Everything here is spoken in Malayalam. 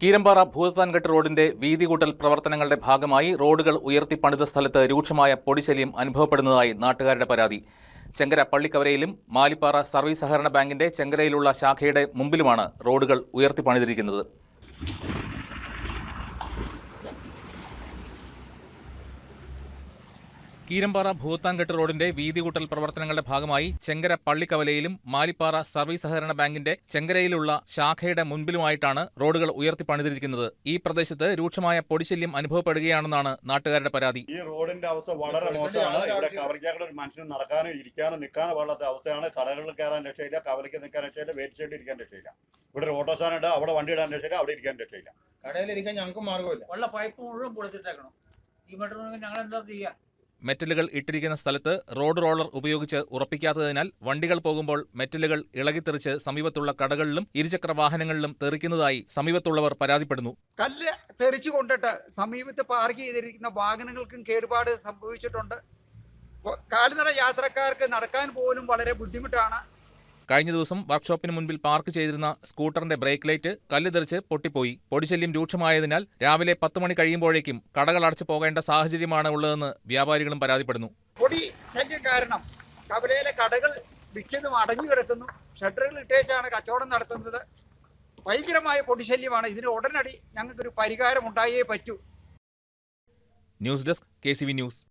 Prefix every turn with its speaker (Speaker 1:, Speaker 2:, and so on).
Speaker 1: കീരമ്പാറ ഭൂതത്താൻകെട്ട് റോഡിന്റെ വീതികൂട്ടൽ പ്രവർത്തനങ്ങളുടെ ഭാഗമായി റോഡുകൾ ഉയർത്തിപ്പണിത സ്ഥലത്ത് രൂക്ഷമായ പൊടിശല്യം അനുഭവപ്പെടുന്നതായി നാട്ടുകാരുടെ പരാതി. ചെങ്കര പള്ളിക്കവരയിലും മാലിപ്പാറ സർവീസ് സഹകരണ ബാങ്കിന്റെ ചെങ്കരയിലുള്ള ശാഖയുടെ മുമ്പിലുമാണ് റോഡുകൾ ഉയർത്തിപ്പണിതിരിക്കുന്നത്. കീരമ്പാറ ഭൂതത്താൻകെട്ട് റോഡിന്റെ വീതികൂട്ടൽ പ്രവർത്തനങ്ങളുടെ ഭാഗമായി ചെങ്കര പള്ളിക്കവലയിലും മാലിപ്പാറ സർവീസ് സഹകരണ ബാങ്കിന്റെ ചെങ്കരയിലുള്ള ശാഖയുടെ മുൻപിലുമായിട്ടാണ് റോഡുകൾ ഉയർത്തിപ്പണിതിരിക്കുന്നത്. ഈ പ്രദേശത്ത് രൂക്ഷമായ പൊടിശല്യം അനുഭവപ്പെടുകയാണെന്നാണ് നാട്ടുകാരുടെ പരാതി.
Speaker 2: ഈ റോഡിന്റെ അവസ്ഥ വളരെ മോശമാണ്. ഇവിടെ കവലയ്ക്കാരുടെ ഒരു മനുഷ്യന് നടക്കാനോ ഇരിക്കാനോ നിൽക്കാനോ പാടാത്ത അവസ്ഥയാണ്. കടകളിൽ കയറാൻ രക്ഷയില്ല, കവലയ്ക്ക് നിൽക്കാൻ രക്ഷയില്ല, വെയിറ്റ് സൈഡിൽ ഇരിക്കാൻ രക്ഷയില്ല. ഇവിടെ ഒരു ഓട്ടോ സ്റ്റാൻഡ് ഉണ്ട്, അവിടെ വണ്ടി ഇടാൻ രക്ഷയില്ല, അവിടെ ഇരിക്കാൻ രക്ഷയില്ല.
Speaker 3: കടയിലിരിക്കാൻ ഞങ്ങൾക്ക് മാർഗമില്ല.
Speaker 4: ഉള്ള പൈപ്പ് മുഴുവൻ പൊളിച്ചിട്ടേക്കണം. ഈ മീറ്റർ ഞങ്ങൾ എന്താ ചെയ്യുക?
Speaker 1: മെറ്റലുകൾ ഇട്ടിരിക്കുന്ന സ്ഥലത്ത് റോഡ് റോളർ ഉപയോഗിച്ച് ഉറപ്പിക്കാത്തതിനാൽ വണ്ടികൾ പോകുമ്പോൾ മെറ്റലുകൾ ഇളകിത്തെറിച്ച് സമീപത്തുള്ള കടകളിലും ഇരുചക്ര വാഹനങ്ങളിലും തെറിക്കുന്നതായി സമീപത്തുള്ളവർ പരാതിപ്പെടുന്നു.
Speaker 5: കല്ല് തെറിച്ചു കൊണ്ടിട്ട് സമീപത്ത് പാർക്ക് ചെയ്തിരിക്കുന്ന വാഹനങ്ങൾക്കും കേടുപാട് സംഭവിച്ചിട്ടുണ്ട്. കാൽനട യാത്രക്കാർക്ക് നടക്കാൻ പോലും വളരെ ബുദ്ധിമുട്ടാണ്.
Speaker 1: കഴിഞ്ഞ ദിവസം വർക്ക്ഷോപ്പിന് മുൻപിൽ പാർക്ക് ചെയ്തിരുന്ന സ്കൂട്ടറിന്റെ ബ്രേക്ക് ലൈറ്റ് കല്ല് തെറിച്ച് പൊട്ടിപ്പോയി. പൊടിശല്യം രൂക്ഷമായതിനാൽ രാവിലെ 10 മണി കഴിയുമ്പോഴേക്കും കടകൾ അടച്ചു പോകേണ്ട സാഹചര്യമാണ് ഉള്ളതെന്ന് വ്യാപാരികളും പരാതിപ്പെടുന്നു.
Speaker 5: പൊടി ശല്യം കാരണം കവലയിലെ കടകൾ മിക്കതും അടഞ്ഞു കിടക്കുന്നു. ഷട്ടറുകൾ ഇട്ടേച്ചാണ് കച്ചവടം നടത്തുന്നത്. ഭയങ്കരമായ പൊടിശല്യമാണ്. ഇതിന് ഉടനടി ഞങ്ങൾക്കൊരു പരിഹാരം ഉണ്ടായേ പറ്റൂ.
Speaker 1: News desk KCV news.